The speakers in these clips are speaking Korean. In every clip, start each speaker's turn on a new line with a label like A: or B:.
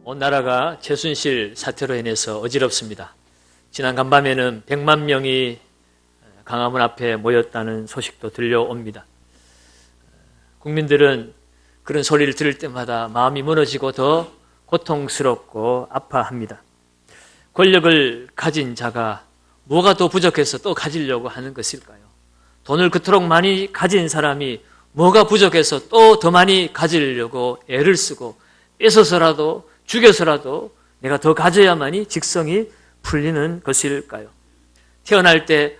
A: 온 나라가 최순실 사태로 인해서 어지럽습니다. 지난 간밤에는 100만 명이 광화문 앞에 모였다는 소식도 들려옵니다. 국민들은 그런 소리를 들을 때마다 마음이 무너지고 더 고통스럽고 아파합니다. 권력을 가진 자가 뭐가 더 부족해서 또 가지려고 하는 것일까요? 돈을 그토록 많이 가진 사람이 뭐가 부족해서 또 더 많이 가지려고 애를 쓰고 뺏어서라도 죽여서라도 내가 더 가져야만이 직성이 풀리는 것일까요? 태어날 때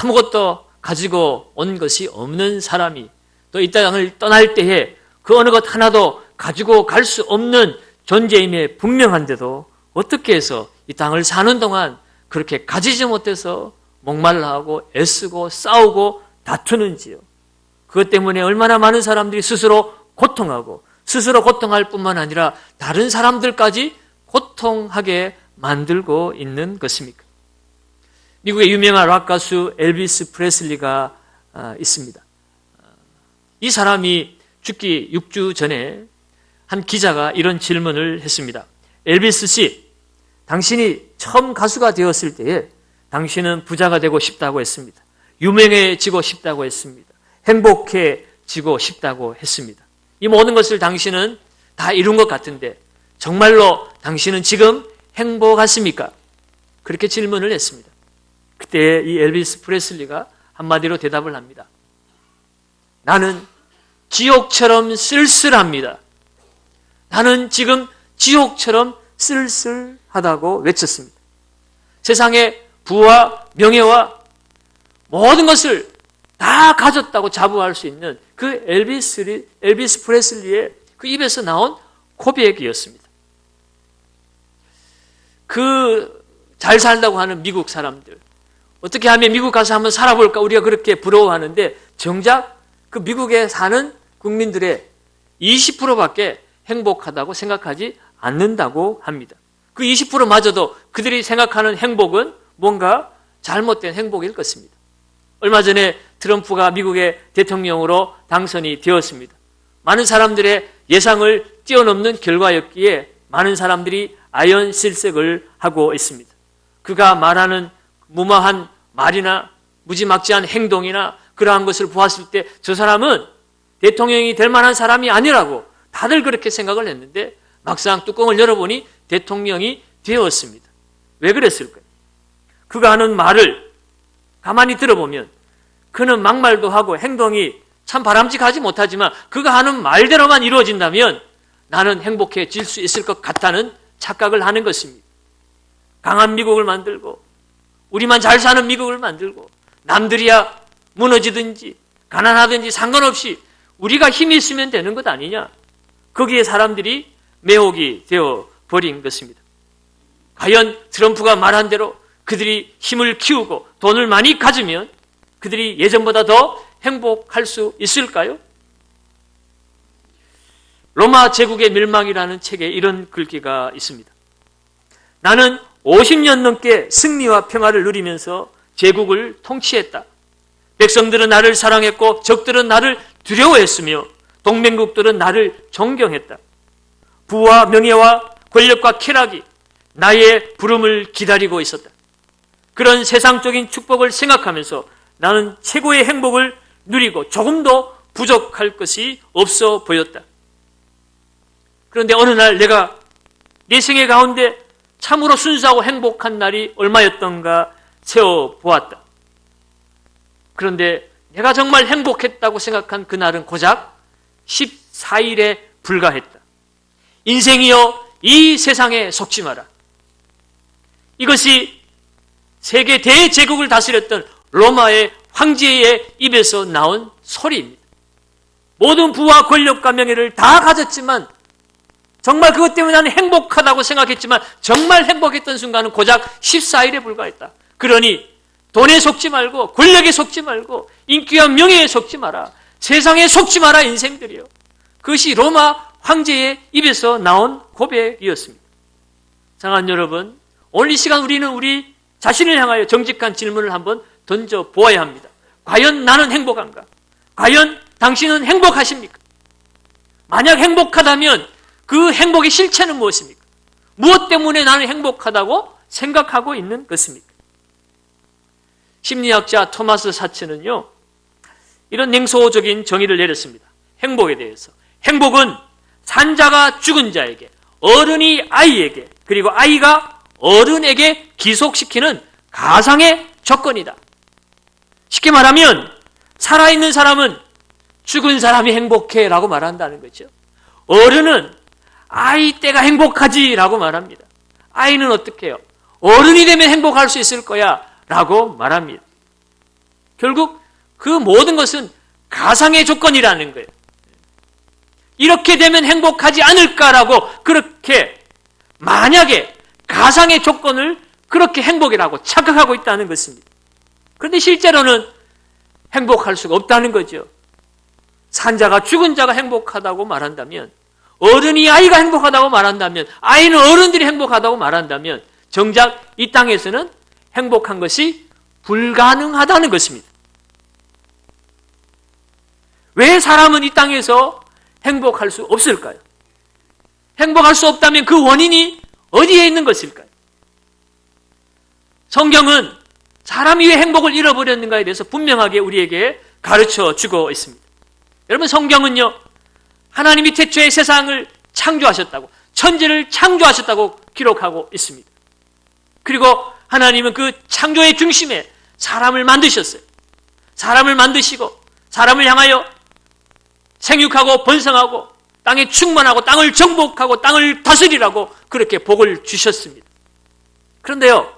A: 아무것도 가지고 온 것이 없는 사람이 또 이 땅을 떠날 때에 그 어느 것 하나도 가지고 갈 수 없는 존재임에 분명한데도 어떻게 해서 이 땅을 사는 동안 그렇게 가지지 못해서 목말라하고 애쓰고 싸우고 다투는지요. 그것 때문에 얼마나 많은 사람들이 스스로 고통하고 스스로 고통할 뿐만 아니라 다른 사람들까지 고통하게 만들고 있는 것입니까? 미국의 유명한 락 가수 엘비스 프레슬리가 있습니다. 이 사람이 죽기 6주 전에 한 기자가 이런 질문을 했습니다. 엘비스 씨, 당신이 처음 가수가 되었을 때에 당신은 부자가 되고 싶다고 했습니다. 유명해지고 싶다고 했습니다. 행복해지고 싶다고 했습니다. 이 모든 것을 당신은 다 이룬 것 같은데 정말로 당신은 지금 행복하십니까? 그렇게 질문을 했습니다. 그때 이 엘비스 프레슬리가 한마디로 대답을 합니다. 나는 지옥처럼 쓸쓸합니다. 나는 지금 지옥처럼 쓸쓸하다고 외쳤습니다. 세상에 부와 명예와 모든 것을 다 가졌다고 자부할 수 있는 그 엘비스 프레슬리의 그 입에서 나온 고백이었습니다. 그 잘 살다고 하는 미국 사람들, 어떻게 하면 미국 가서 한번 살아볼까 우리가 그렇게 부러워하는데 정작 그 미국에 사는 국민들의 20%밖에 행복하다고 생각하지 않는다고 합니다. 그 20%마저도 그들이 생각하는 행복은 뭔가 잘못된 행복일 것입니다. 얼마 전에 트럼프가 미국의 대통령으로 당선이 되었습니다. 많은 사람들의 예상을 뛰어넘는 결과였기에 많은 사람들이 아연실색을 하고 있습니다. 그가 말하는 무모한 말이나 무지막지한 행동이나 그러한 것을 보았을 때 저 사람은 대통령이 될 만한 사람이 아니라고 다들 그렇게 생각을 했는데 막상 뚜껑을 열어보니 대통령이 되었습니다. 왜 그랬을까요? 그가 하는 말을 가만히 들어보면 그는 막말도 하고 행동이 참 바람직하지 못하지만 그가 하는 말대로만 이루어진다면 나는 행복해질 수 있을 것 같다는 착각을 하는 것입니다. 강한 미국을 만들고 우리만 잘 사는 미국을 만들고 남들이야 무너지든지 가난하든지 상관없이 우리가 힘이 있으면 되는 것 아니냐. 거기에 사람들이 매혹이 되어버린 것입니다. 과연 트럼프가 말한 대로 그들이 힘을 키우고 돈을 많이 가지면 그들이 예전보다 더 행복할 수 있을까요? 로마 제국의 멸망이라는 책에 이런 글귀가 있습니다. 나는 50년 넘게 승리와 평화를 누리면서 제국을 통치했다. 백성들은 나를 사랑했고 적들은 나를 두려워했으며 동맹국들은 나를 존경했다. 부와 명예와 권력과 쾌락이 나의 부름을 기다리고 있었다. 그런 세상적인 축복을 생각하면서 나는 최고의 행복을 누리고 조금도 부족할 것이 없어 보였다. 그런데 어느 날 내가 내 생애 가운데 참으로 순수하고 행복한 날이 얼마였던가 세어보았다. 그런데 내가 정말 행복했다고 생각한 그날은 고작 14일에 불과했다. 인생이여 이 세상에 속지 마라. 이것이 세계 대제국을 다스렸던 로마의 황제의 입에서 나온 소리입니다. 모든 부와 권력과 명예를 다 가졌지만 정말 그것 때문에 나는 행복하다고 생각했지만 정말 행복했던 순간은 고작 14일에 불과했다. 그러니 돈에 속지 말고 권력에 속지 말고 인기와 명예에 속지 마라. 세상에 속지 마라 인생들이요. 그것이 로마 황제의 입에서 나온 고백이었습니다. 사랑하는 여러분, 오늘 이 시간 우리는 우리 자신을 향하여 정직한 질문을 한번 던져보아야 합니다. 과연 나는 행복한가? 과연 당신은 행복하십니까? 만약 행복하다면 그 행복의 실체는 무엇입니까? 무엇 때문에 나는 행복하다고 생각하고 있는 것입니까? 심리학자 토마스 사츠는요, 이런 냉소적인 정의를 내렸습니다. 행복에 대해서. 행복은 산자가 죽은 자에게, 어른이 아이에게, 그리고 아이가 어른에게 기속시키는 가상의 조건이다. 쉽게 말하면 살아있는 사람은 죽은 사람이 행복해 라고 말한다는 거죠. 어른은 아이 때가 행복하지 라고 말합니다. 아이는 어떻게 해요? 어른이 되면 행복할 수 있을 거야 라고 말합니다. 결국 그 모든 것은 가상의 조건이라는 거예요. 이렇게 되면 행복하지 않을까라고 그렇게 만약에 가상의 조건을 그렇게 행복이라고 착각하고 있다는 것입니다. 그런데 실제로는 행복할 수가 없다는 거죠. 산자가 죽은 자가 행복하다고 말한다면, 어른이 아이가 행복하다고 말한다면, 아이는 어른들이 행복하다고 말한다면 정작 이 땅에서는 행복한 것이 불가능하다는 것입니다. 왜 사람은 이 땅에서 행복할 수 없을까요? 행복할 수 없다면 그 원인이 어디에 있는 것일까요? 성경은 사람이 왜 행복을 잃어버렸는가에 대해서 분명하게 우리에게 가르쳐 주고 있습니다. 여러분, 성경은요, 하나님이 태초에 세상을 창조하셨다고, 천지를 창조하셨다고 기록하고 있습니다. 그리고 하나님은 그 창조의 중심에 사람을 만드셨어요. 사람을 만드시고 사람을 향하여 생육하고 번성하고 땅에 충만하고 땅을 정복하고 땅을 다스리라고 그렇게 복을 주셨습니다. 그런데요,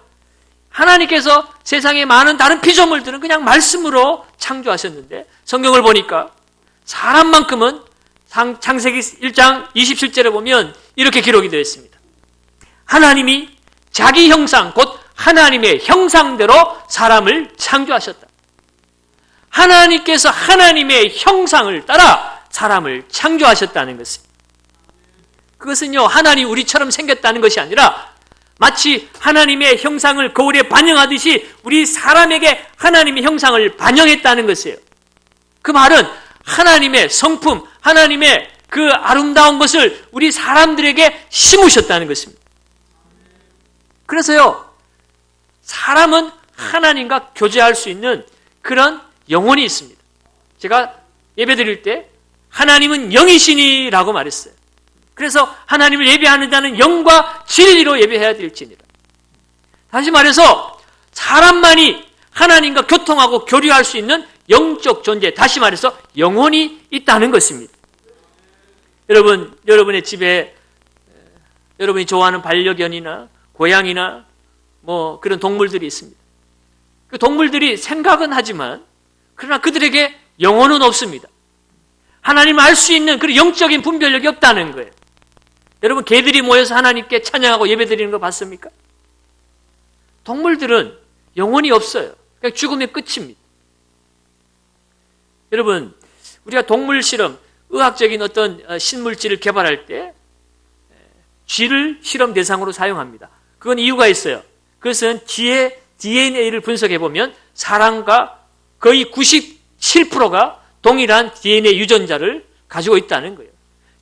A: 하나님께서 세상의 많은 다른 피조물들은 그냥 말씀으로 창조하셨는데 성경을 보니까 사람만큼은 창세기 1장 27절에 보면 이렇게 기록이 되어 있습니다. 하나님이 자기 형상, 곧 하나님의 형상대로 사람을 창조하셨다. 하나님께서 하나님의 형상을 따라 사람을 창조하셨다는 것입니다. 그것은요, 하나님 우리처럼 생겼다는 것이 아니라 마치 하나님의 형상을 거울에 반영하듯이 우리 사람에게 하나님의 형상을 반영했다는 것이에요. 그 말은 하나님의 성품, 하나님의 그 아름다운 것을 우리 사람들에게 심으셨다는 것입니다. 그래서요, 사람은 하나님과 교제할 수 있는 그런 영혼이 있습니다. 제가 예배 드릴 때 하나님은 영이시니라고 말했어요. 그래서 하나님을 예배하는 자는 영과 진리로 예배해야 될지니라. 다시 말해서 사람만이 하나님과 교통하고 교류할 수 있는 영적 존재, 다시 말해서 영혼이 있다는 것입니다. 여러분의 집에 여러분이 좋아하는 반려견이나 고양이나 뭐 그런 동물들이 있습니다. 그 동물들이 생각은 하지만 그러나 그들에게 영혼은 없습니다. 하나님을 알 수 있는 그런 영적인 분별력이 없다는 거예요. 여러분, 개들이 모여서 하나님께 찬양하고 예배드리는 거 봤습니까? 동물들은 영혼이 없어요. 그냥 죽으면 끝입니다. 여러분, 우리가 동물 실험, 의학적인 어떤 신물질을 개발할 때 쥐를 실험 대상으로 사용합니다. 그건 이유가 있어요. 그것은 쥐의 DNA를 분석해보면 사람과 거의 97%가 동일한 DNA 유전자를 가지고 있다는 거예요.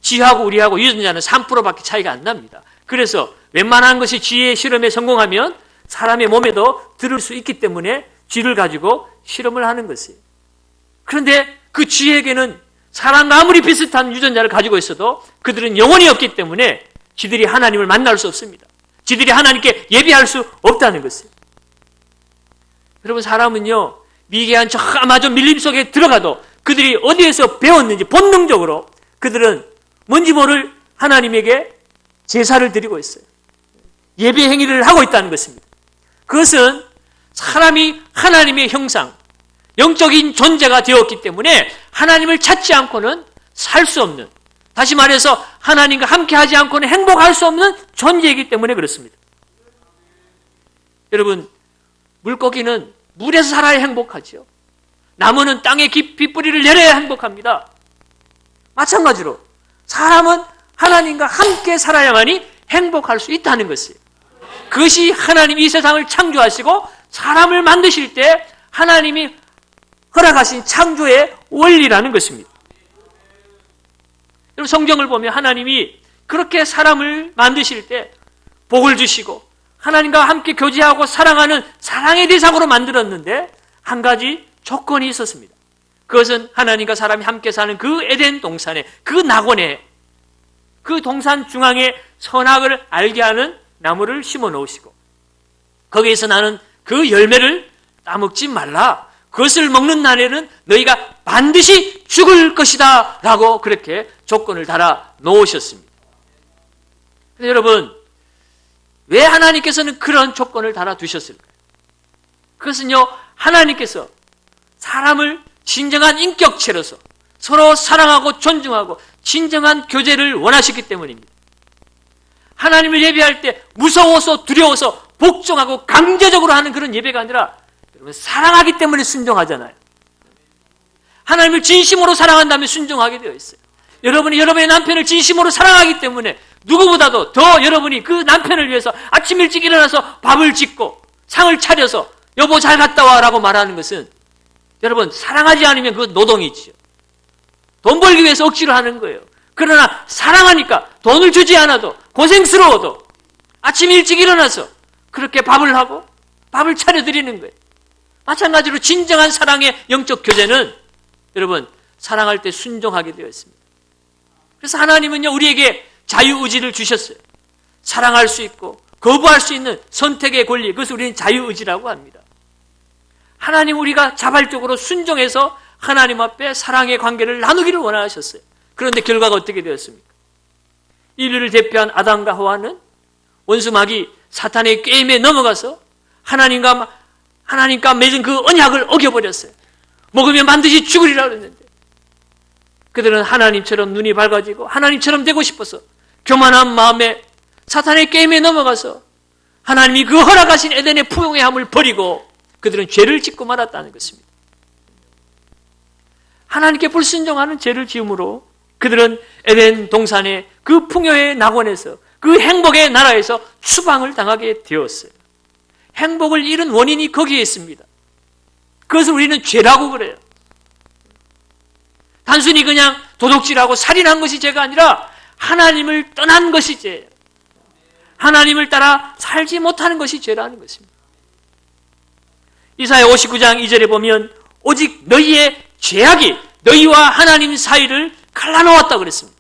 A: 쥐하고 우리하고 유전자는 3%밖에 차이가 안 납니다. 그래서 웬만한 것이 쥐의 실험에 성공하면 사람의 몸에도 들을 수 있기 때문에 쥐를 가지고 실험을 하는 것이에요. 그런데 그 쥐에게는 사람과 아무리 비슷한 유전자를 가지고 있어도 그들은 영혼이 없기 때문에 쥐들이 하나님을 만날 수 없습니다. 쥐들이 하나님께 예배할 수 없다는 것이에요. 여러분, 사람은요, 미개한 저 아마존 밀림 속에 들어가도 그들이 어디에서 배웠는지 본능적으로 그들은 뭔지 모를 하나님에게 제사를 드리고 있어요. 예배 행위를 하고 있다는 것입니다. 그것은 사람이 하나님의 형상, 영적인 존재가 되었기 때문에 하나님을 찾지 않고는 살 수 없는, 다시 말해서 하나님과 함께 하지 않고는 행복할 수 없는 존재이기 때문에 그렇습니다. 여러분, 물고기는 물에서 살아야 행복하죠. 나무는 땅에 깊이 뿌리를 내려야 행복합니다. 마찬가지로 사람은 하나님과 함께 살아야만이 행복할 수 있다는 것이에요. 그것이 하나님이 이 세상을 창조하시고 사람을 만드실 때 하나님이 허락하신 창조의 원리라는 것입니다. 여러분, 성경을 보면 하나님이 그렇게 사람을 만드실 때 복을 주시고 하나님과 함께 교제하고 사랑하는 사랑의 대상으로 만들었는데 한 가지 조건이 있었습니다. 그것은 하나님과 사람이 함께 사는 그 에덴 동산에, 그 낙원에, 그 동산 중앙에 선악을 알게 하는 나무를 심어 놓으시고 거기에서 나는 그 열매를 따먹지 말라. 그것을 먹는 날에는 너희가 반드시 죽을 것이다 라고 그렇게 조건을 달아 놓으셨습니다. 여러분, 왜 하나님께서는 그런 조건을 달아두셨을까요? 그것은요, 하나님께서 사람을 진정한 인격체로서 서로 사랑하고 존중하고 진정한 교제를 원하시기 때문입니다. 하나님을 예배할 때 무서워서 두려워서 복종하고 강제적으로 하는 그런 예배가 아니라 여러분, 사랑하기 때문에 순종하잖아요. 하나님을 진심으로 사랑한다면 순종하게 되어 있어요. 여러분이 여러분의 남편을 진심으로 사랑하기 때문에 누구보다도 더 여러분이 그 남편을 위해서 아침 일찍 일어나서 밥을 짓고 상을 차려서 여보 잘 갔다 와 라고 말하는 것은 여러분 사랑하지 않으면 그건 노동이지요. 돈 벌기 위해서 억지로 하는 거예요. 그러나 사랑하니까 돈을 주지 않아도 고생스러워도 아침 일찍 일어나서 그렇게 밥을 하고 밥을 차려드리는 거예요. 마찬가지로 진정한 사랑의 영적 교제는 여러분 사랑할 때 순종하게 되어 있습니다. 그래서 하나님은요 우리에게 자유의지를 주셨어요. 사랑할 수 있고 거부할 수 있는 선택의 권리, 그것을 우리는 자유의지라고 합니다. 하나님 우리가 자발적으로 순종해서 하나님 앞에 사랑의 관계를 나누기를 원하셨어요. 그런데 결과가 어떻게 되었습니까? 인류를 대표한 아담과 하와는 원수 마귀 사탄의 게임에 넘어가서 하나님과 맺은 그 언약을 어겨버렸어요. 먹으면 반드시 죽으리라 그랬는데 그들은 하나님처럼 눈이 밝아지고 하나님처럼 되고 싶어서 교만한 마음에 사탄의 게임에 넘어가서 하나님이 그 허락하신 에덴의 풍요함을 버리고 그들은 죄를 짓고 말았다는 것입니다. 하나님께 불순종하는 죄를 지음으로 그들은 에덴 동산의 그 풍요의 낙원에서 그 행복의 나라에서 추방을 당하게 되었어요. 행복을 잃은 원인이 거기에 있습니다. 그것을 우리는 죄라고 그래요. 단순히 그냥 도둑질하고 살인한 것이 죄가 아니라 하나님을 떠난 것이 죄예요. 하나님을 따라 살지 못하는 것이 죄라는 것입니다. 이사야 59장 2절에 보면 오직 너희의 죄악이 너희와 하나님 사이를 갈라놓았다고 그랬습니다.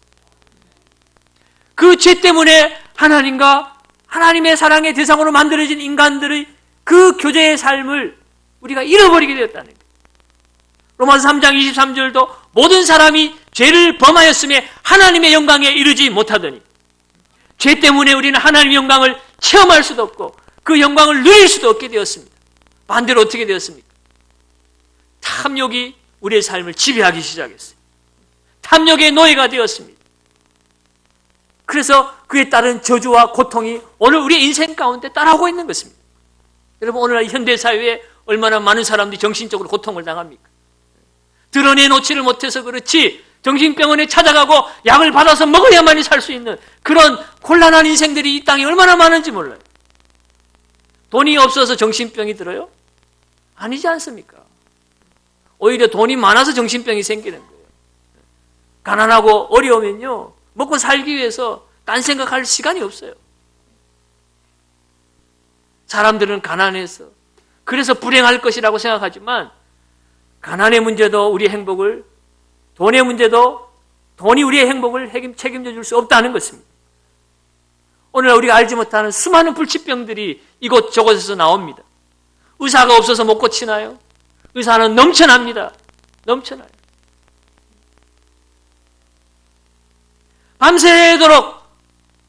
A: 그 죄 때문에 하나님과 하나님의 사랑의 대상으로 만들어진 인간들의 그 교제의 삶을 우리가 잃어버리게 되었다는 거예요. 로마서 3장 23절도 모든 사람이 죄를 범하였음에 하나님의 영광에 이르지 못하더니 죄 때문에 우리는 하나님의 영광을 체험할 수도 없고 그 영광을 누릴 수도 없게 되었습니다. 반대로 어떻게 되었습니까? 탐욕이 우리의 삶을 지배하기 시작했어요. 탐욕의 노예가 되었습니다. 그래서 그에 따른 저주와 고통이 오늘 우리의 인생 가운데 따라오고 있는 것입니다. 여러분 오늘날 현대사회에 얼마나 많은 사람들이 정신적으로 고통을 당합니까? 드러내놓지를 못해서 그렇지 정신병원에 찾아가고 약을 받아서 먹어야만이 살 수 있는 그런 곤란한 인생들이 이 땅에 얼마나 많은지 몰라요. 돈이 없어서 정신병이 들어요? 아니지 않습니까? 오히려 돈이 많아서 정신병이 생기는 거예요. 가난하고 어려우면요 먹고 살기 위해서 딴 생각할 시간이 없어요. 사람들은 가난해서 그래서 불행할 것이라고 생각하지만 가난의 문제도 우리의 행복을, 돈의 문제도 돈이 우리의 행복을 책임져 줄 수 없다는 것입니다. 오늘날 우리가 알지 못하는 수많은 불치병들이 이곳저곳에서 나옵니다. 의사가 없어서 못 고치나요? 의사는 넘쳐납니다. 넘쳐나요. 밤새도록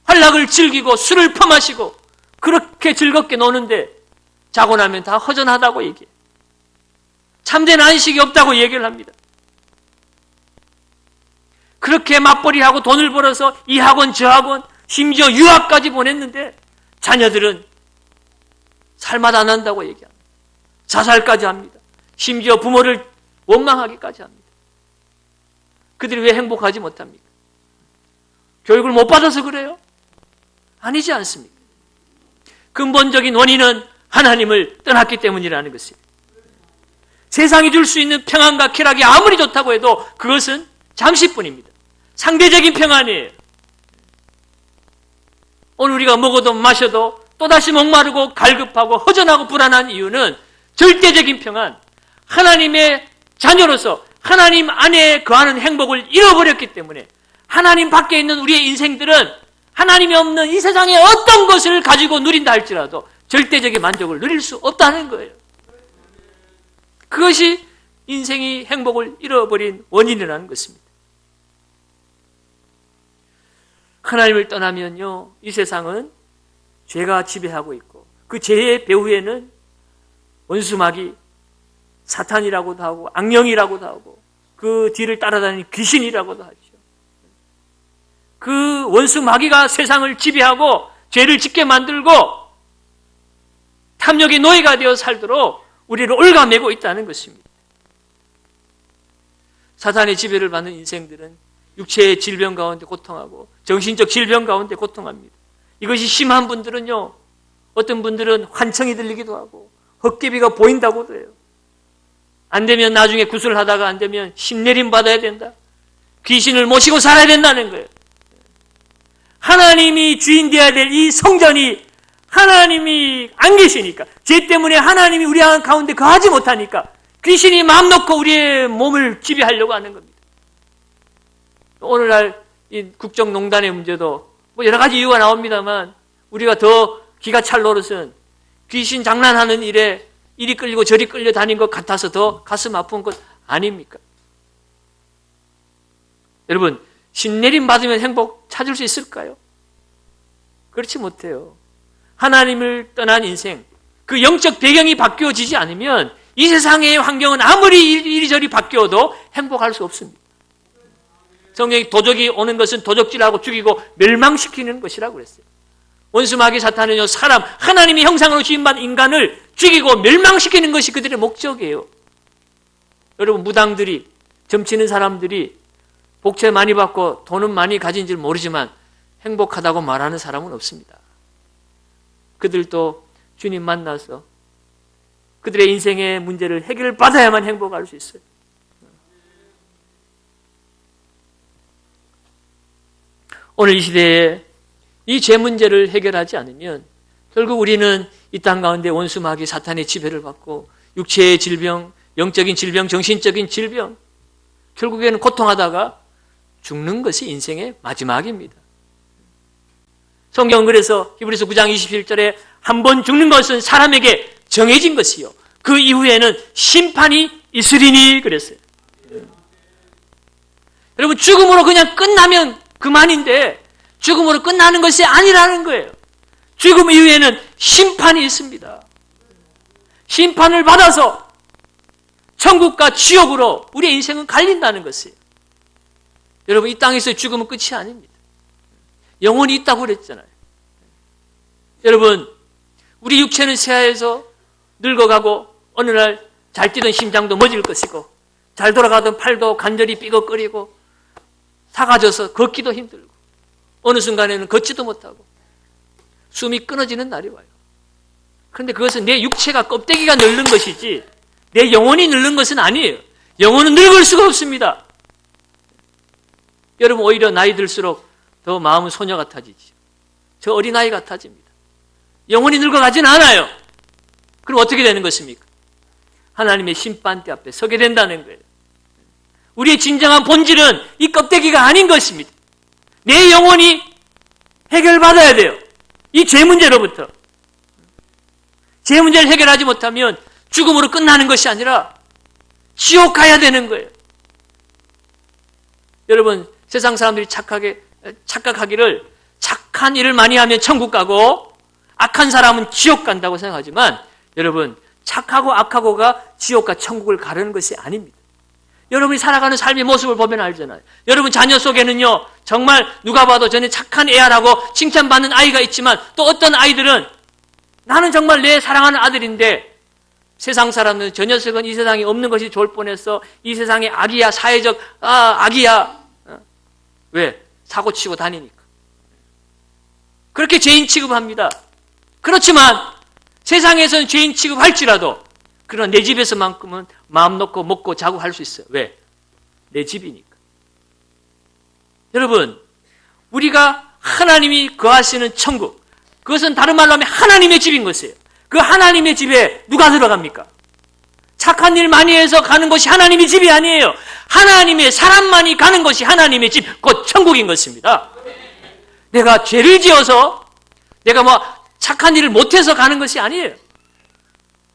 A: 활락을 즐기고 술을 퍼마시고 그렇게 즐겁게 노는데 자고 나면 다 허전하다고 얘기해요. 참된 안식이 없다고 얘기를 합니다. 그렇게 맞벌이하고 돈을 벌어서 이 학원 저 학원 심지어 유학까지 보냈는데 자녀들은 살맛 안 난다고 얘기합니다. 자살까지 합니다. 심지어 부모를 원망하기까지 합니다. 그들이 왜 행복하지 못합니까? 교육을 못 받아서 그래요? 아니지 않습니까? 근본적인 원인은 하나님을 떠났기 때문이라는 것입니다. 세상이 줄 수 있는 평안과 쾌락이 아무리 좋다고 해도 그것은 잠시뿐입니다. 상대적인 평안이에요. 오늘 우리가 먹어도 마셔도 또다시 목마르고 갈급하고 허전하고 불안한 이유는 절대적인 평안, 하나님의 자녀로서 하나님 안에 거하는 행복을 잃어버렸기 때문에 하나님 밖에 있는 우리의 인생들은 하나님이 없는 이 세상의 어떤 것을 가지고 누린다 할지라도 절대적인 만족을 누릴 수 없다는 거예요. 그것이 인생이 행복을 잃어버린 원인이라는 것입니다. 하나님을 떠나면요, 이 세상은 죄가 지배하고 있고 그 죄의 배후에는 원수마귀, 사탄이라고도 하고 악령이라고도 하고 그 뒤를 따라다니는 귀신이라고도 하죠. 그 원수마귀가 세상을 지배하고 죄를 짓게 만들고 탐욕의 노예가 되어 살도록 우리를 올가매고 있다는 것입니다. 사탄의 지배를 받는 인생들은 육체의 질병 가운데 고통하고 정신적 질병 가운데 고통합니다. 이것이 심한 분들은요, 어떤 분들은 환청이 들리기도 하고 헛개비가 보인다고도 해요. 안 되면 나중에 구슬하다가 안 되면 신내림 받아야 된다. 귀신을 모시고 살아야 된다는 거예요. 하나님이 주인 되어야 될 이 성전이 하나님이 안 계시니까, 죄 때문에 하나님이 우리 가운데 거하지 못하니까 귀신이 마음 놓고 우리의 몸을 지배하려고 하는 겁니다. 오늘날 이 국정농단의 문제도 뭐 여러 가지 이유가 나옵니다만 우리가 더 기가 찰 노릇은 귀신 장난하는 일에 이리 끌리고 저리 끌려다닌 것 같아서 더 가슴 아픈 것 아닙니까? 여러분, 신내림 받으면 행복 찾을 수 있을까요? 그렇지 못해요. 하나님을 떠난 인생, 그 영적 배경이 바뀌어지지 않으면 이 세상의 환경은 아무리 이리저리 바뀌어도 행복할 수 없습니다. 성경이 도적이 오는 것은 도적질하고 죽이고 멸망시키는 것이라고 그랬어요. 원수마귀 사탄은요, 사람, 하나님의 형상으로 지음받은 인간을 죽이고 멸망시키는 것이 그들의 목적이에요. 여러분, 무당들이, 점치는 사람들이 복채 많이 받고 돈은 많이 가진 줄 모르지만 행복하다고 말하는 사람은 없습니다. 그들도 주님 만나서 그들의 인생의 문제를 해결받아야만 행복할 수 있어요. 오늘 이 시대에 이 죄 문제를 해결하지 않으면 결국 우리는 이 땅 가운데 원수마귀 사탄의 지배를 받고 육체의 질병, 영적인 질병, 정신적인 질병, 결국에는 고통하다가 죽는 것이 인생의 마지막입니다. 성경은 그래서 히브리서 9장 27절에 한 번 죽는 것은 사람에게 정해진 것이요, 그 이후에는 심판이 있으리니 그랬어요. 여러분, 죽음으로 그냥 끝나면 그만인데 죽음으로 끝나는 것이 아니라는 거예요. 죽음 이후에는 심판이 있습니다. 심판을 받아서 천국과 지옥으로 우리의 인생은 갈린다는 것이에요. 여러분, 이 땅에서의 죽음은 끝이 아닙니다. 영혼이 있다고 그랬잖아요. 여러분, 우리 육체는 새하에서 늙어가고 어느 날 잘 뛰던 심장도 멎을 것이고 잘 돌아가던 팔도 간절히 삐걱거리고 사가져서 걷기도 힘들고 어느 순간에는 걷지도 못하고 숨이 끊어지는 날이 와요. 그런데 그것은 내 육체가 껍데기가 늙는 것이지 내 영혼이 늙는 것은 아니에요. 영혼은 늙을 수가 없습니다. 여러분, 오히려 나이 들수록 더 마음은 소녀 같아지죠. 저 어린아이 같아집니다. 영혼이 늙어가진 않아요. 그럼 어떻게 되는 것입니까? 하나님의 심판대 앞에 서게 된다는 거예요. 우리의 진정한 본질은 이 껍데기가 아닌 것입니다. 내 영혼이 해결받아야 돼요. 이 죄 문제로부터. 죄 문제를 해결하지 못하면 죽음으로 끝나는 것이 아니라 지옥 가야 되는 거예요. 여러분, 세상 사람들이 착각하기를 착한 일을 많이 하면 천국 가고 악한 사람은 지옥 간다고 생각하지만 여러분, 착하고 악하고가 지옥과 천국을 가르는 것이 아닙니다. 여러분이 살아가는 삶의 모습을 보면 알잖아요. 여러분 자녀 속에는요, 정말 누가 봐도 전에 착한 애야라고 칭찬받는 아이가 있지만 또 어떤 아이들은 나는 정말 내 사랑하는 아들인데 세상 사람은 저 녀석은 이 세상에 없는 것이 좋을 뻔했어. 이 세상에 악이야, 사회적 악이야. 왜? 사고치고 다니니까. 그렇게 죄인 취급합니다. 그렇지만 세상에서는 죄인 취급할지라도 그러나 내 집에서만큼은 마음 놓고 먹고 자고 할 수 있어요. 왜? 내 집이니까. 여러분, 우리가 하나님이 거하시는 천국, 그것은 다른 말로 하면 하나님의 집인 것이에요. 그 하나님의 집에 누가 들어갑니까? 착한 일 많이 해서 가는 것이 하나님의 집이 아니에요. 하나님의 사람만이 가는 것이 하나님의 집, 곧 천국인 것입니다. 내가 죄를 지어서 내가 착한 일을 못해서 가는 것이 아니에요.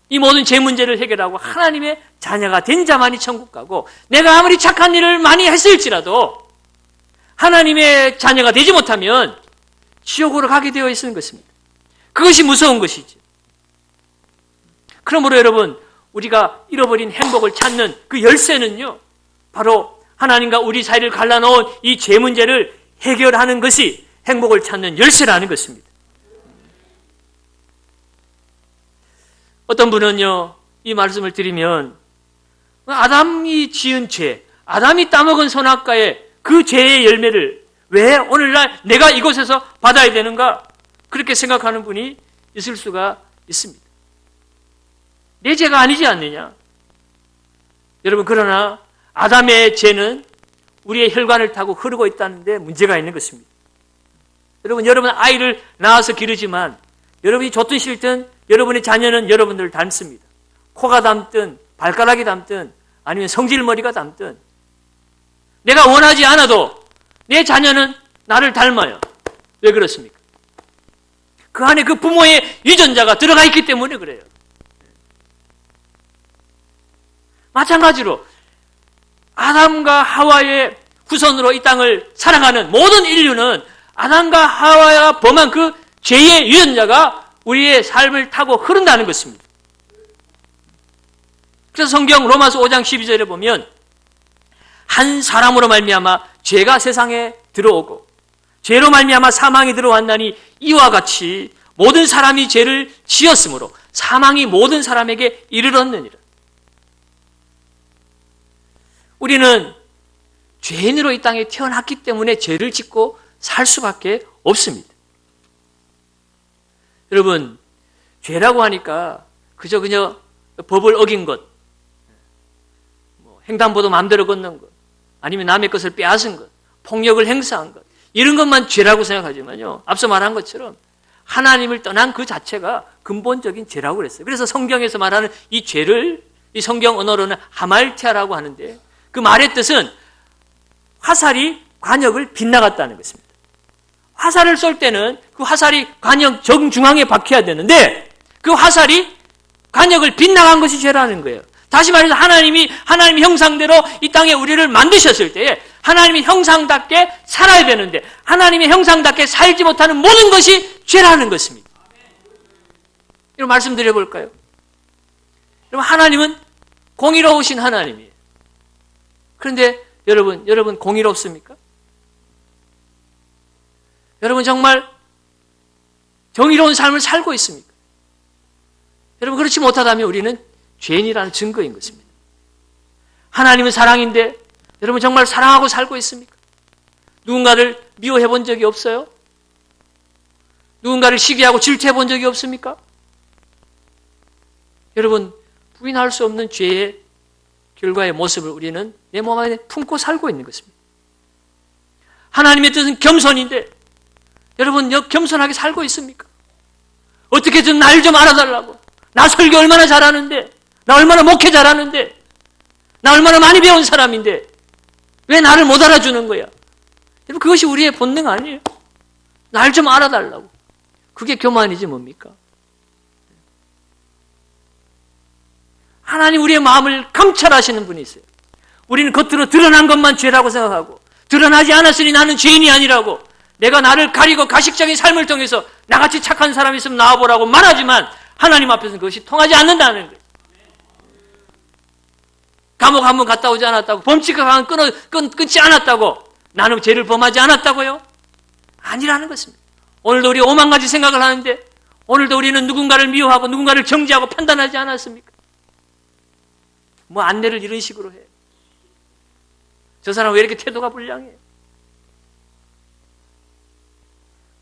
A: 이 모든 죄 문제를 해결하고 하나님의 자녀가 된 자만이 천국 가고, 내가 아무리 착한 일을 많이 했을지라도 하나님의 자녀가 되지 못하면 지옥으로 가게 되어 있는 것입니다. 그것이 무서운 것이죠. 그러므로 여러분, 우리가 잃어버린 행복을 찾는 그 열쇠는요, 바로 하나님과 우리 사이를 갈라놓은 이 죄 문제를 해결하는 것이 행복을 찾는 열쇠라는 것입니다. 어떤 분은요, 이 말씀을 드리면 아담이 지은 죄, 아담이 따먹은 선악과의 그 죄의 열매를 왜 오늘날 내가 이곳에서 받아야 되는가, 그렇게 생각하는 분이 있을 수가 있습니다. 내 죄가 아니지 않느냐? 여러분, 그러나 아담의 죄는 우리의 혈관을 타고 흐르고 있다는 데 문제가 있는 것입니다. 여러분 아이를 낳아서 기르지만 여러분이 좋든 싫든 여러분의 자녀는 여러분들을 닮습니다. 코가 닮든 발가락이 닮든 아니면 성질머리가 닮든 내가 원하지 않아도 내 자녀는 나를 닮아요. 왜 그렇습니까? 그 안에 그 부모의 유전자가 들어가 있기 때문에 그래요. 마찬가지로 아담과 하와의 후손으로 이 땅을 살아가는 모든 인류는 아담과 하와가 범한 그 죄의 유전자가 우리의 삶을 타고 흐른다는 것입니다. 그래서 성경 로마서 5장 12절에 보면 한 사람으로 말미암아 죄가 세상에 들어오고 죄로 말미암아 사망이 들어왔나니 이와 같이 모든 사람이 죄를 지었으므로 사망이 모든 사람에게 이르렀느니라. 우리는 죄인으로 이 땅에 태어났기 때문에 죄를 짓고 살 수밖에 없습니다. 여러분, 죄라고 하니까 그저 법을 어긴 것, 횡단보도 마음대로 걷는 것, 아니면 남의 것을 빼앗은 것, 폭력을 행사한 것, 이런 것만 죄라고 생각하지만요, 앞서 말한 것처럼 하나님을 떠난 그 자체가 근본적인 죄라고 그랬어요. 그래서 성경에서 말하는 이 죄를 이 성경 언어로는 하말티아라고 하는데, 그 말의 뜻은 화살이 관역을 빗나갔다는 것입니다. 화살을 쏠 때는 그 화살이 관역 정중앙에 박혀야 되는데 그 화살이 관역을 빗나간 것이 죄라는 거예요. 다시 말해서 하나님의 형상대로 이 땅에 우리를 만드셨을 때에 하나님의 형상답게 살아야 되는데 하나님의 형상답게 살지 못하는 모든 것이 죄라는 것입니다. 이런 말씀드려 볼까요? 여러분, 하나님은 공의로우신 하나님이에요. 그런데 여러분 공의롭습니까? 여러분 정말 정의로운 삶을 살고 있습니까? 여러분, 그렇지 못하다면 우리는 죄인이라는 증거인 것입니다. 하나님은 사랑인데 여러분 정말 사랑하고 살고 있습니까? 누군가를 미워해 본 적이 없어요? 누군가를 시기하고 질투해 본 적이 없습니까? 여러분, 부인할 수 없는 죄의 결과의 모습을 우리는 내 몸 안에 품고 살고 있는 것입니다. 하나님의 뜻은 겸손인데 여러분 겸손하게 살고 있습니까? 어떻게든 날 좀 알아달라고, 나 설교 얼마나 잘하는데, 나 얼마나 목회 잘하는데, 나 얼마나 많이 배운 사람인데 왜 나를 못 알아주는 거야? 여러분, 그것이 우리의 본능 아니에요? 날 좀 알아달라고. 그게 교만이지 뭡니까? 하나님 우리의 마음을 감찰하시는 분이 있어요. 우리는 겉으로 드러난 것만 죄라고 생각하고 드러나지 않았으니 나는 죄인이 아니라고, 내가 나를 가리고 가식적인 삶을 통해서 나같이 착한 사람이 있으면 나와보라고 말하지만 하나님 앞에서는 그것이 통하지 않는다는 거예요. 감옥 한 번 갔다 오지 않았다고, 범칙을 끊지 않았다고 나는 죄를 범하지 않았다고요? 아니라는 것입니다. 오늘도 우리 5만 가지 생각을 하는데 오늘도 우리는 누군가를 미워하고 누군가를 정죄하고 판단하지 않았습니까? 뭐 안내를 이런 식으로 해. 저 사람 왜 이렇게 태도가 불량해?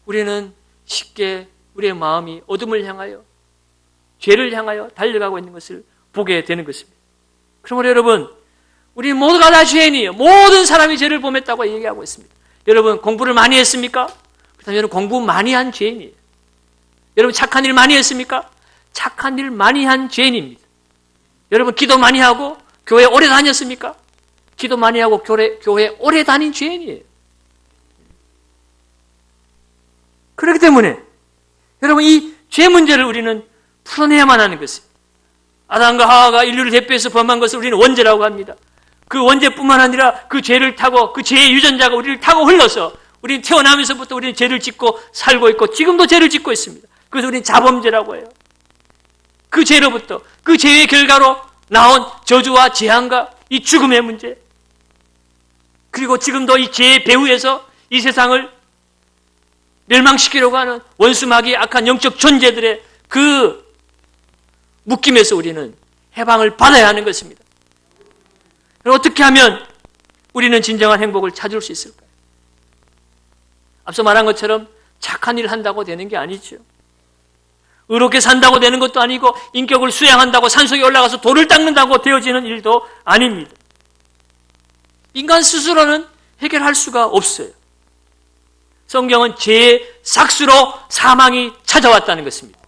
A: 우리는 쉽게 우리의 마음이 어둠을 향하여 죄를 향하여 달려가고 있는 것을 보게 되는 것입니다. 그러므로 여러분, 우리 모두가 다 죄인이에요. 모든 사람이 죄를 범했다고 얘기하고 있습니다. 여러분, 공부를 많이 했습니까? 그렇다면 여러분 공부 많이 한 죄인이에요. 여러분 착한 일 많이 했습니까? 착한 일 많이 한 죄인입니다. 여러분 기도 많이 하고 교회 오래 다녔습니까? 기도 많이 하고 교회 오래 다닌 죄인이에요. 그렇기 때문에 여러분 이 죄 문제를 우리는 풀어내야만 하는 것이에요. 아담과 하와가 인류를 대표해서 범한 것을 우리는 원죄라고 합니다. 그 원죄뿐만 아니라 그 죄를 타고 그 죄의 유전자가 우리를 타고 흘러서 우리는 태어나면서부터 우리는 죄를 짓고 살고 있고 지금도 죄를 짓고 있습니다. 그래서 우리는 자범죄라고 해요. 그 죄로부터 그 죄의 결과로 나온 저주와 재앙과 이 죽음의 문제, 그리고 지금도 이 죄의 배후에서 이 세상을 멸망시키려고 하는 원수마귀의 악한 영적 존재들의 그 묶임에서 우리는 해방을 받아야 하는 것입니다. 어떻게 하면 우리는 진정한 행복을 찾을 수 있을까요? 앞서 말한 것처럼 착한 일을 한다고 되는 게 아니죠. 의롭게 산다고 되는 것도 아니고 인격을 수양한다고 산속에 올라가서 돌을 닦는다고 되어지는 일도 아닙니다. 인간 스스로는 해결할 수가 없어요. 성경은 죄의 삭수로 사망이 찾아왔다는 것입니다.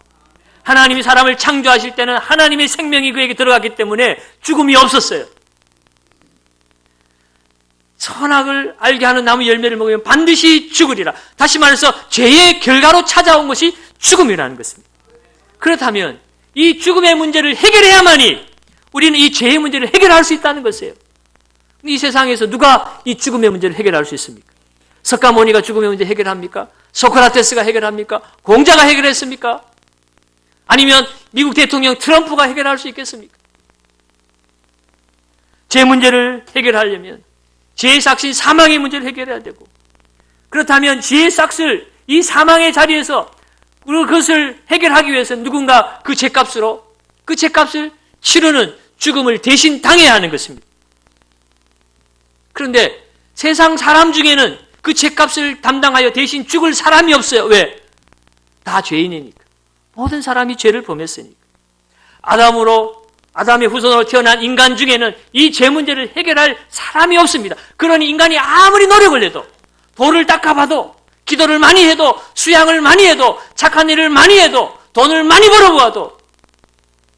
A: 하나님이 사람을 창조하실 때는 하나님의 생명이 그에게 들어갔기 때문에 죽음이 없었어요. 선악을 알게 하는 나무 열매를 먹으면 반드시 죽으리라. 다시 말해서 죄의 결과로 찾아온 것이 죽음이라는 것입니다. 그렇다면 이 죽음의 문제를 해결해야만이 우리는 이 죄의 문제를 해결할 수 있다는 것이에요. 이 세상에서 누가 이 죽음의 문제를 해결할 수 있습니까? 석가모니가 죽음의 문제 해결합니까? 소크라테스가 해결합니까? 공자가 해결했습니까? 아니면 미국 대통령 트럼프가 해결할 수 있겠습니까? 죄 문제를 해결하려면 죄의 삭신 사망의 문제를 해결해야 되고, 그렇다면 죄의 삭슬 이 사망의 자리에서 그것을 해결하기 위해서 누군가 그 죄값을 치르는 죽음을 대신 당해야 하는 것입니다. 그런데 세상 사람 중에는 그 죄값을 담당하여 대신 죽을 사람이 없어요. 왜? 다 죄인이니까. 모든 사람이 죄를 범했으니까. 아담의 후손으로 태어난 인간 중에는 이 죄 문제를 해결할 사람이 없습니다. 그러니 인간이 아무리 노력을 해도, 돌을 닦아봐도, 기도를 많이 해도, 수양을 많이 해도, 착한 일을 많이 해도, 돈을 많이 벌어보아도,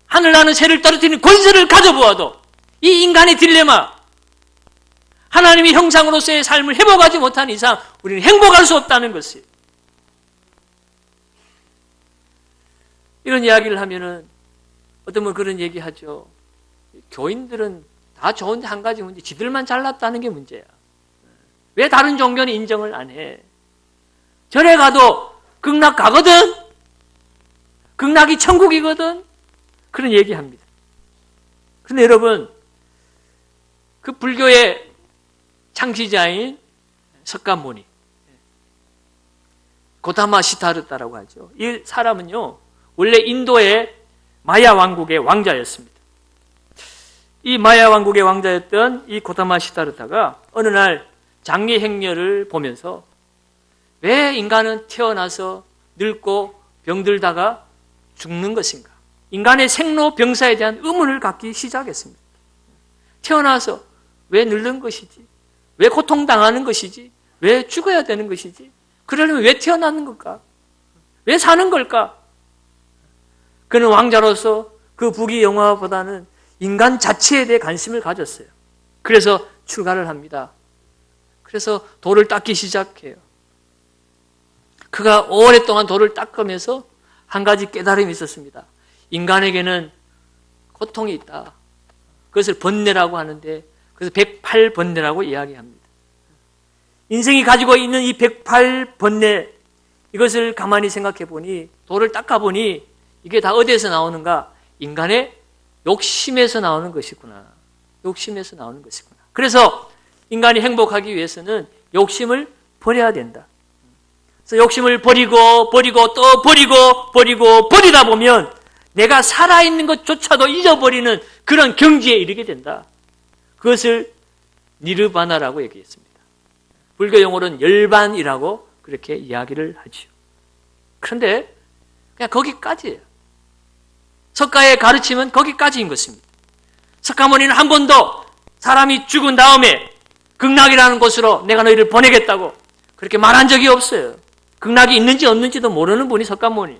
A: 하늘나는 새를 떨어뜨리는 권세를 가져보아도 이 인간의 딜레마, 하나님의 형상으로서의 삶을 회복하지 못한 이상 우리는 행복할 수 없다는 것이에요. 이런 이야기를 하면은 어떤 분 그런 얘기하죠. 교인들은 다 좋은데 한 가지 문제, 지들만 잘났다는 게 문제야. 왜 다른 종교는 인정을 안 해? 절에 가도 극락 가거든? 극락이 천국이거든? 그런 얘기합니다. 그런데 여러분, 그 불교의 창시자인 석가모니, 고타마 시타르타라고 하죠. 이 사람은요, 원래 인도의 마야 왕국의 왕자였습니다. 이 마야 왕국의 왕자였던 이 고타마 시타르타가 어느 날 장례 행렬을 보면서 왜 인간은 태어나서 늙고 병들다가 죽는 것인가? 인간의 생로병사에 대한 의문을 갖기 시작했습니다. 태어나서 왜 늙는 것이지? 왜 고통당하는 것이지? 왜 죽어야 되는 것이지? 그러려면 왜 태어나는 걸까? 왜 사는 걸까? 그는 왕자로서 그 부귀 영화보다는 인간 자체에 대해 관심을 가졌어요. 그래서 출가를 합니다. 그래서 돌을 닦기 시작해요. 그가 오랫동안 돌을 닦으면서 한 가지 깨달음이 있었습니다. 인간에게는 고통이 있다. 그것을 번뇌라고 하는데, 그래서 108번뇌라고 이야기합니다. 인생이 가지고 있는 이 108번뇌, 이것을 가만히 생각해 보니, 돌을 닦아 보니 이게 다 어디에서 나오는가? 인간의 욕심에서 나오는 것이구나. 욕심에서 나오는 것이구나. 그래서 인간이 행복하기 위해서는 욕심을 버려야 된다. 그래서 욕심을 버리고 또 버리다 보면 내가 살아있는 것조차도 잊어버리는 그런 경지에 이르게 된다. 그것을 니르바나라고 얘기했습니다. 불교 용어로는 열반이라고 그렇게 이야기를 하죠. 그런데 그냥 거기까지예요. 석가의 가르침은 거기까지인 것입니다. 석가모니는 한 번도 사람이 죽은 다음에 극락이라는 곳으로 내가 너희를 보내겠다고 그렇게 말한 적이 없어요. 극락이 있는지 없는지도 모르는 분이 석가모니.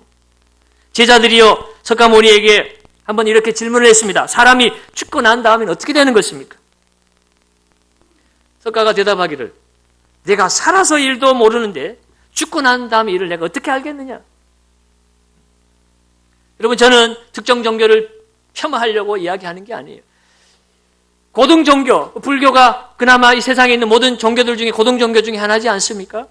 A: 제자들이요 석가모니에게 한번 이렇게 질문을 했습니다. 사람이 죽고 난 다음엔 어떻게 되는 것입니까? 석가가 대답하기를, 내가 살아서 일도 모르는데 죽고 난 다음에 일을 내가 어떻게 알겠느냐? 여러분, 저는 특정 종교를 폄하하려고 이야기하는 게 아니에요. 고등종교, 불교가 그나마 이 세상에 있는 모든 종교들 중에 고등종교 중에 하나지 않습니까?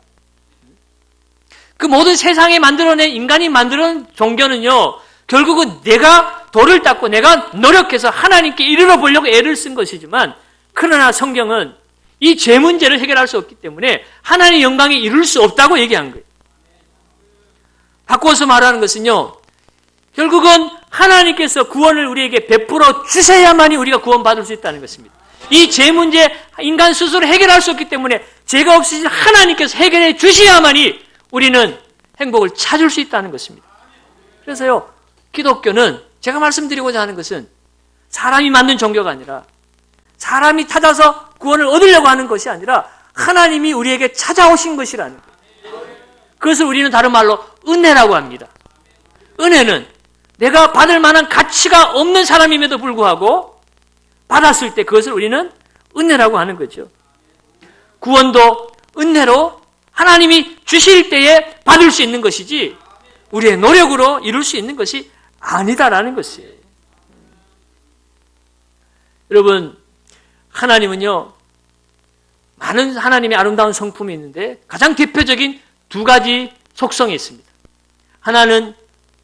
A: 그 모든 세상에 만들어낸, 인간이 만들어낸 종교는요, 결국은 내가 돌을 닦고 내가 노력해서 하나님께 이르러 보려고 애를 쓴 것이지만, 그러나 성경은 이 죄 문제를 해결할 수 없기 때문에 하나님의 영광에 이룰 수 없다고 얘기한 거예요. 바꿔서 말하는 것은요, 결국은 하나님께서 구원을 우리에게 베풀어 주셔야만이 우리가 구원받을 수 있다는 것입니다. 이 죄 문제, 인간 스스로 해결할 수 없기 때문에 죄가 없으신 하나님께서 해결해 주셔야만이 우리는 행복을 찾을 수 있다는 것입니다. 그래서요, 기독교는 제가 말씀드리고자 하는 것은 사람이 만든 종교가 아니라, 사람이 찾아서 구원을 얻으려고 하는 것이 아니라 하나님이 우리에게 찾아오신 것이라는 거예요. 그것을 우리는 다른 말로 은혜라고 합니다. 은혜는 내가 받을 만한 가치가 없는 사람임에도 불구하고 받았을 때 그것을 우리는 은혜라고 하는 거죠. 구원도 은혜로 하나님이 주실 때에 받을 수 있는 것이지 우리의 노력으로 이룰 수 있는 것이 아니다라는 것이에요. 여러분, 하나님은요, 많은 하나님의 아름다운 성품이 있는데 가장 대표적인 두 가지 속성이 있습니다. 하나는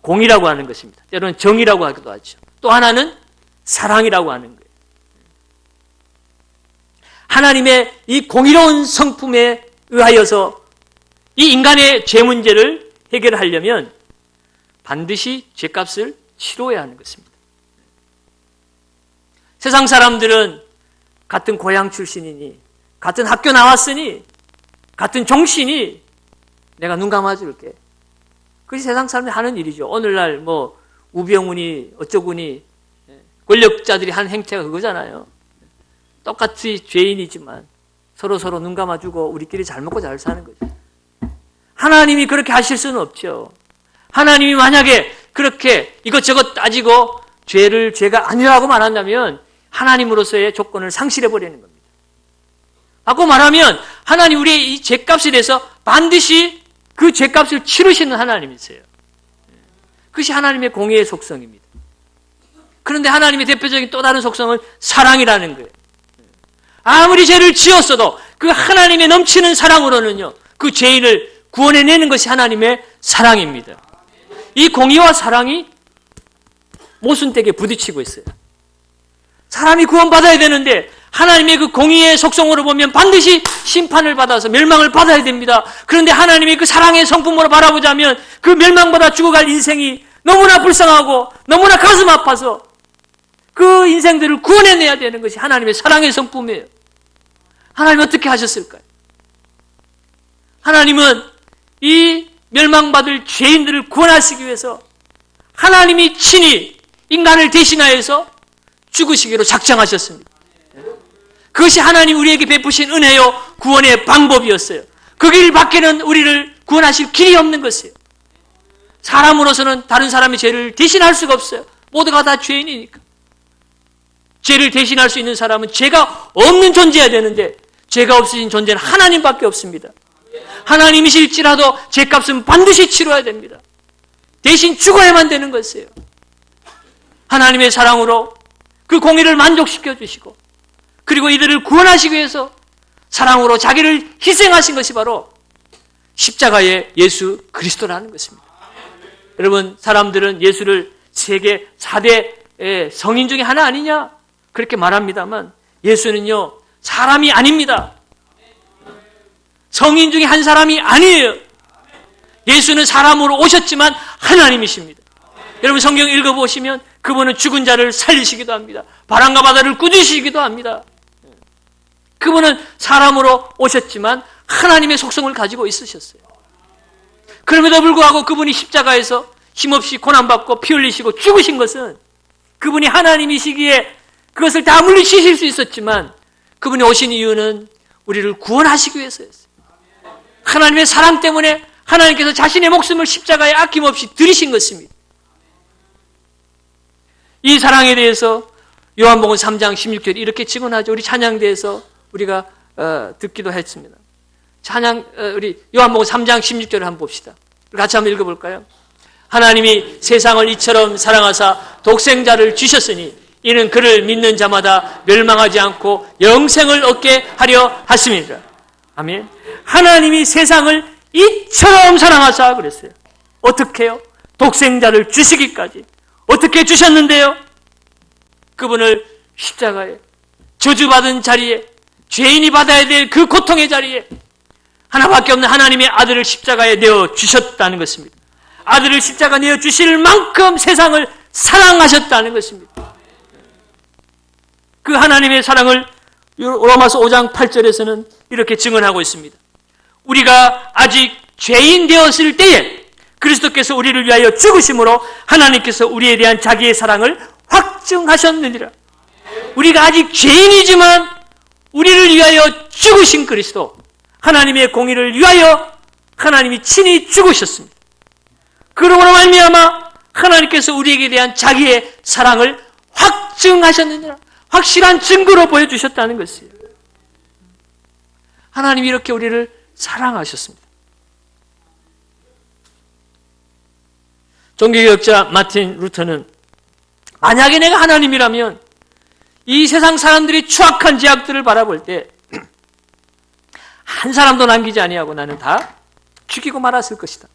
A: 공의라고 하는 것입니다. 때로는 정의라고 하기도 하죠. 또 하나는 사랑이라고 하는 거예요. 하나님의 이 공의로운 성품에 의하여서 이 인간의 죄 문제를 해결하려면 반드시 죄값을 치러야 하는 것입니다. 세상 사람들은 같은 고향 출신이니, 같은 학교 나왔으니, 같은 종신이 내가 눈 감아줄게. 그것이 세상 사람들이 하는 일이죠. 오늘날 우병우니 어쩌구니 권력자들이 하는 행태가 그거잖아요. 똑같이 죄인이지만 서로 눈 감아주고 우리끼리 잘 먹고 잘 사는 거죠. 하나님이 그렇게 하실 수는 없죠. 하나님이 만약에 그렇게 이것저것 따지고 죄가 아니라고 말한다면 하나님으로서의 조건을 상실해버리는 겁니다. 바꿔 말하면 하나님 우리의 이 죄값에 대해서 반드시 그 죄값을 치르시는 하나님이세요. 그것이 하나님의 공의의 속성입니다. 그런데 하나님의 대표적인 또 다른 속성은 사랑이라는 거예요. 아무리 죄를 지었어도 그 하나님의 넘치는 사랑으로는요, 그 죄인을 구원해내는 것이 하나님의 사랑입니다. 이 공의와 사랑이 모순되게 부딪히고 있어요. 사람이 구원받아야 되는데 하나님의 그 공의의 속성으로 보면 반드시 심판을 받아서 멸망을 받아야 됩니다. 그런데 하나님의 그 사랑의 성품으로 바라보자면 그 멸망받아 죽어갈 인생이 너무나 불쌍하고 너무나 가슴 아파서 그 인생들을 구원해내야 되는 것이 하나님의 사랑의 성품이에요. 하나님 어떻게 하셨을까요? 하나님은 이 멸망받을 죄인들을 구원하시기 위해서 하나님이 친히 인간을 대신하여서 죽으시기로 작정하셨습니다. 그것이 하나님 우리에게 베푸신 은혜요 구원의 방법이었어요. 그 길 밖에는 우리를 구원하실 길이 없는 것이에요. 사람으로서는 다른 사람의 죄를 대신할 수가 없어요. 모두가 다 죄인이니까. 죄를 대신할 수 있는 사람은 죄가 없는 존재여야 되는데 죄가 없으신 존재는 하나님밖에 없습니다. 하나님이실지라도 죄값은 반드시 치러야 됩니다. 대신 죽어야만 되는 것이에요. 하나님의 사랑으로 그 공의를 만족시켜 주시고 그리고 이들을 구원하시기 위해서 사랑으로 자기를 희생하신 것이 바로 십자가의 예수 그리스도라는 것입니다. 여러분, 사람들은 예수를 세계 4대 성인 중에 하나 아니냐 그렇게 말합니다만 예수는요 사람이 아닙니다. 성인 중에 한 사람이 아니에요. 예수는 사람으로 오셨지만 하나님이십니다. 여러분 성경 읽어보시면 그분은 죽은 자를 살리시기도 합니다. 바람과 바다를 꾸짖으시기도 합니다. 그분은 사람으로 오셨지만 하나님의 속성을 가지고 있으셨어요. 그럼에도 불구하고 그분이 십자가에서 힘없이 고난받고 피 흘리시고 죽으신 것은 그분이 하나님이시기에 그것을 다 물리치실 수 있었지만 그분이 오신 이유는 우리를 구원하시기 위해서였어요. 하나님의 사랑 때문에 하나님께서 자신의 목숨을 십자가에 아낌없이 들이신 것입니다. 이 사랑에 대해서 요한복음 3장 16절 이렇게 증언하죠. 우리 찬양대에서 우리가 듣기도 했습니다. 우리 요한복음 3장 16절을 한번 봅시다. 같이 한번 읽어볼까요? 하나님이 세상을 이처럼 사랑하사 독생자를 주셨으니 이는 그를 믿는 자마다 멸망하지 않고 영생을 얻게 하려 하심이니라. 아멘. 하나님이 세상을 이처럼 사랑하사 그랬어요. 어떻게요? 독생자를 주시기까지. 어떻게 주셨는데요? 그분을 십자가에 저주받은 자리에 죄인이 받아야 될 그 고통의 자리에 하나밖에 없는 하나님의 아들을 십자가에 내어 주셨다는 것입니다. 아들을 십자가 내어 주실 만큼 세상을 사랑하셨다는 것입니다. 그 하나님의 사랑을 로마서 5장 8절에서는 이렇게 증언하고 있습니다. 우리가 아직 죄인 되었을 때에 그리스도께서 우리를 위하여 죽으심으로 하나님께서 우리에 대한 자기의 사랑을 확증하셨느니라. 우리가 아직 죄인이지만 우리를 위하여 죽으신 그리스도, 하나님의 공의를 위하여 하나님이 친히 죽으셨습니다. 그러므로 말미암아 하나님께서 우리에게 대한 자기의 사랑을 확증하셨느니라. 확실한 증거로 보여주셨다는 것이에요. 하나님이 이렇게 우리를 사랑하셨습니다. 종교개혁자 마틴 루터는 만약에 내가 하나님이라면 이 세상 사람들이 추악한 죄악들을 바라볼 때 한 사람도 남기지 아니하고 나는 다 죽이고 말았을 것이다.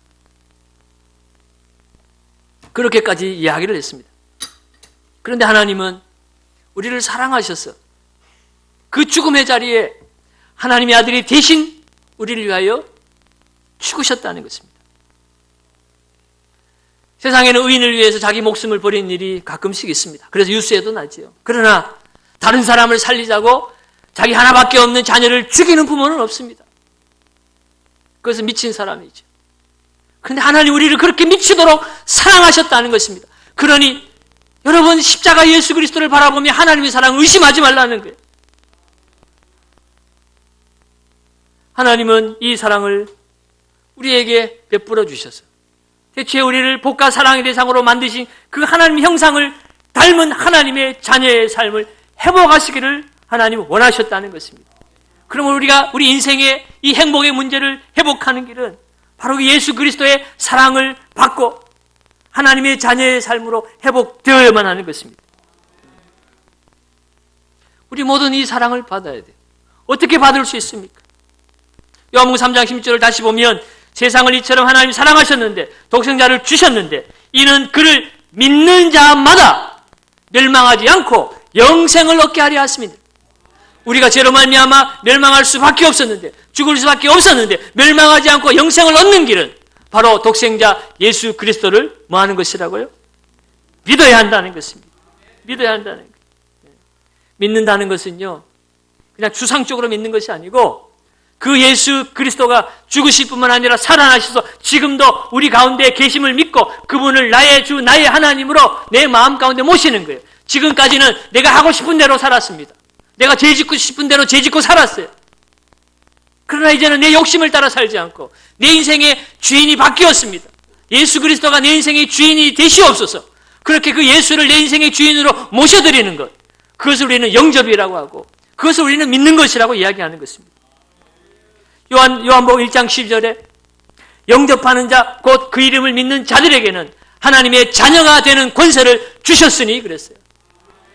A: 그렇게까지 이야기를 했습니다. 그런데 하나님은 우리를 사랑하셔서 그 죽음의 자리에 하나님의 아들이 대신 우리를 위하여 죽으셨다는 것입니다. 세상에는 의인을 위해서 자기 목숨을 버리는 일이 가끔씩 있습니다. 그래서 뉴스에도 나지요. 그러나 다른 사람을 살리자고 자기 하나밖에 없는 자녀를 죽이는 부모는 없습니다. 그것은 미친 사람이죠. 그런데 하나님 우리를 그렇게 미치도록 사랑하셨다는 것입니다. 그러니 여러분 십자가 예수 그리스도를 바라보며 하나님의 사랑을 의심하지 말라는 거예요. 하나님은 이 사랑을 우리에게 베풀어 주셔서 대체 우리를 복과 사랑의 대상으로 만드신 그 하나님의 형상을 닮은 하나님의 자녀의 삶을 회복하시기를 하나님은 원하셨다는 것입니다. 그러면 우리가 우리 인생의 이 행복의 문제를 회복하는 길은 바로 예수 그리스도의 사랑을 받고 하나님의 자녀의 삶으로 회복되어야만 하는 것입니다. 우리 모두는 이 사랑을 받아야 돼요. 어떻게 받을 수 있습니까? 요한복음 3장 16절을 다시 보면 세상을 이처럼 하나님이 사랑하셨는데 독생자를 주셨는데 이는 그를 믿는 자마다 멸망하지 않고 영생을 얻게 하려 하십니다. 우리가 죄로 말미암아 멸망할 수밖에 없었는데 죽을 수밖에 없었는데 멸망하지 않고 영생을 얻는 길은 바로 독생자 예수 그리스도를 뭐 하는 것이라고요? 믿어야 한다는 것입니다. 믿어야 한다는 거예요. 믿는다는 것은요 그냥 주상적으로 믿는 것이 아니고 그 예수 그리스도가 죽으실 뿐만 아니라 살아나셔서 지금도 우리 가운데 계심을 믿고 그분을 나의 주 나의 하나님으로 내 마음 가운데 모시는 거예요. 지금까지는 내가 하고 싶은 대로 살았습니다. 내가 죄 짓고 싶은 대로 죄 짓고 살았어요. 그러나 이제는 내 욕심을 따라 살지 않고 내 인생의 주인이 바뀌었습니다. 예수 그리스도가 내 인생의 주인이 되시옵소서. 그렇게 그 예수를 내 인생의 주인으로 모셔드리는 것, 그것을 우리는 영접이라고 하고 그것을 우리는 믿는 것이라고 이야기하는 것입니다. 요한복음 1장 12절에 영접하는 자 곧 그 이름을 믿는 자들에게는 하나님의 자녀가 되는 권세를 주셨으니 그랬어요.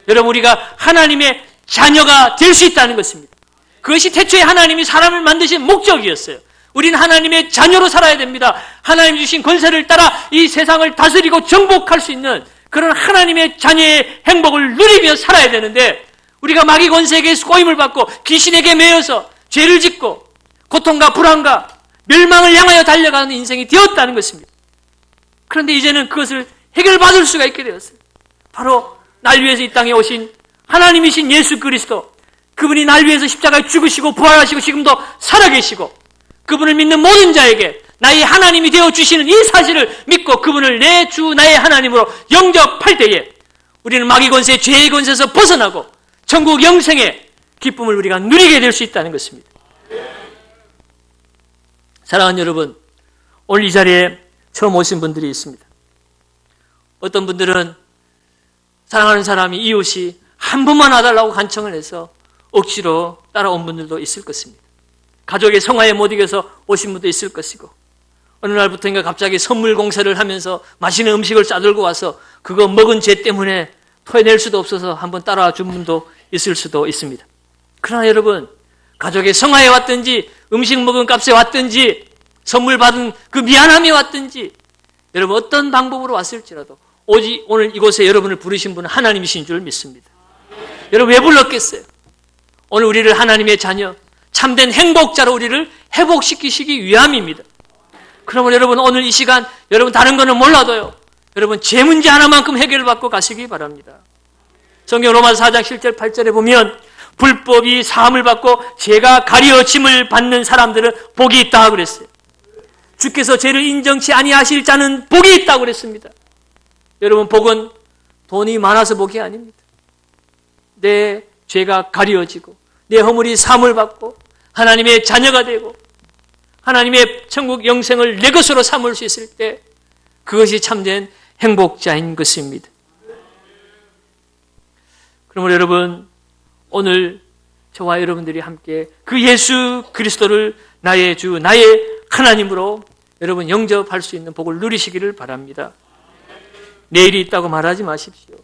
A: 여러분 우리가 하나님의 자녀가 될 수 있다는 것입니다. 그것이 태초에 하나님이 사람을 만드신 목적이었어요. 우리는 하나님의 자녀로 살아야 됩니다. 하나님 주신 권세를 따라 이 세상을 다스리고 정복할 수 있는 그런 하나님의 자녀의 행복을 누리며 살아야 되는데 우리가 마귀 권세에게서 꼬임을 받고 귀신에게 매여서 죄를 짓고 고통과 불안과 멸망을 향하여 달려가는 인생이 되었다는 것입니다. 그런데 이제는 그것을 해결받을 수가 있게 되었어요. 바로 날 위해서 이 땅에 오신 하나님이신 예수 그리스도, 그분이 날 위해서 십자가에 죽으시고 부활하시고 지금도 살아계시고 그분을 믿는 모든 자에게 나의 하나님이 되어주시는 이 사실을 믿고 그분을 내 주 나의 하나님으로 영접할 때에 우리는 마귀 권세, 죄의 권세에서 벗어나고 천국 영생의 기쁨을 우리가 누리게 될 수 있다는 것입니다. 사랑하는 여러분, 오늘 이 자리에 처음 오신 분들이 있습니다. 어떤 분들은 사랑하는 사람이, 이웃이 한 번만 와달라고 간청을 해서 억지로 따라온 분들도 있을 것입니다. 가족의 성화에 못 이겨서 오신 분도 있을 것이고, 어느 날부터인가 갑자기 선물 공세를 하면서 맛있는 음식을 싸들고 와서 그거 먹은 죄 때문에 토해낼 수도 없어서 한번 따라와 준 분도 있을 수도 있습니다. 그러나 여러분, 가족의 성화에 왔든지 음식 먹은 값에 왔든지 선물 받은 그 미안함이 왔든지 여러분 어떤 방법으로 왔을지라도 오직 오늘 이곳에 여러분을 부르신 분은 하나님이신 줄 믿습니다. 여러분 왜 불렀겠어요? 오늘 우리를 하나님의 자녀, 참된 행복자로 우리를 회복시키시기 위함입니다. 그러면 여러분 오늘 이 시간 여러분 다른 거는 몰라도요, 여러분 죄 문제 하나만큼 해결받고 가시기 바랍니다. 성경 로마서 4장 7절 8절에 보면 불법이 사함을 받고 죄가 가려짐을 받는 사람들은 복이 있다 그랬어요. 주께서 죄를 인정치 아니하실 자는 복이 있다고 그랬습니다. 여러분 복은 돈이 많아서 복이 아닙니다. 내 죄가 가려지고 내 허물이 사함을 받고 하나님의 자녀가 되고 하나님의 천국 영생을 내 것으로 삼을 수 있을 때 그것이 참된 행복자인 것입니다. 그러므로 여러분 오늘 저와 여러분들이 함께 그 예수 그리스도를 나의 주, 나의 하나님으로 여러분 영접할 수 있는 복을 누리시기를 바랍니다. 내일이 있다고 말하지 마십시오.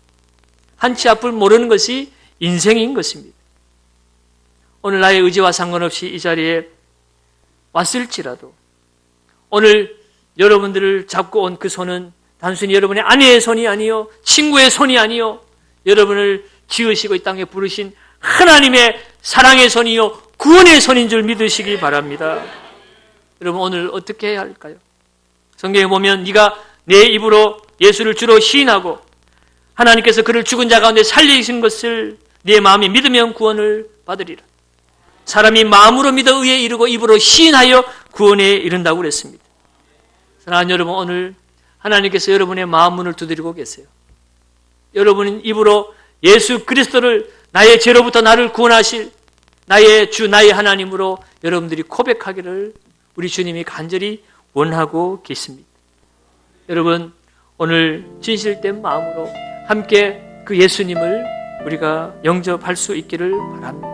A: 한치 앞을 모르는 것이 인생인 것입니다. 오늘 나의 의지와 상관없이 이 자리에 왔을지라도 오늘 여러분들을 잡고 온 그 손은 단순히 여러분의 아내의 손이 아니요, 친구의 손이 아니요, 여러분을 지으시고 이 땅에 부르신 하나님의 사랑의 손이요 구원의 손인 줄 믿으시기 바랍니다. 여러분 오늘 어떻게 해야 할까요? 성경에 보면 네가 내 입으로 예수를 주로 시인하고 하나님께서 그를 죽은 자 가운데 살리신 것을 네 마음에 믿으면 구원을 받으리라. 사람이 마음으로 믿어 의에 이르고 입으로 시인하여 구원에 이른다고 그랬습니다. 사랑하는 여러분, 오늘 하나님께서 여러분의 마음 문을 두드리고 계세요. 여러분은 입으로 예수 그리스도를 나의 죄로부터 나를 구원하실 나의 주, 나의 하나님으로 여러분들이 고백하기를 우리 주님이 간절히 원하고 계십니다. 여러분, 오늘 진실된 마음으로 함께 그 예수님을 우리가 영접할 수 있기를 바랍니다.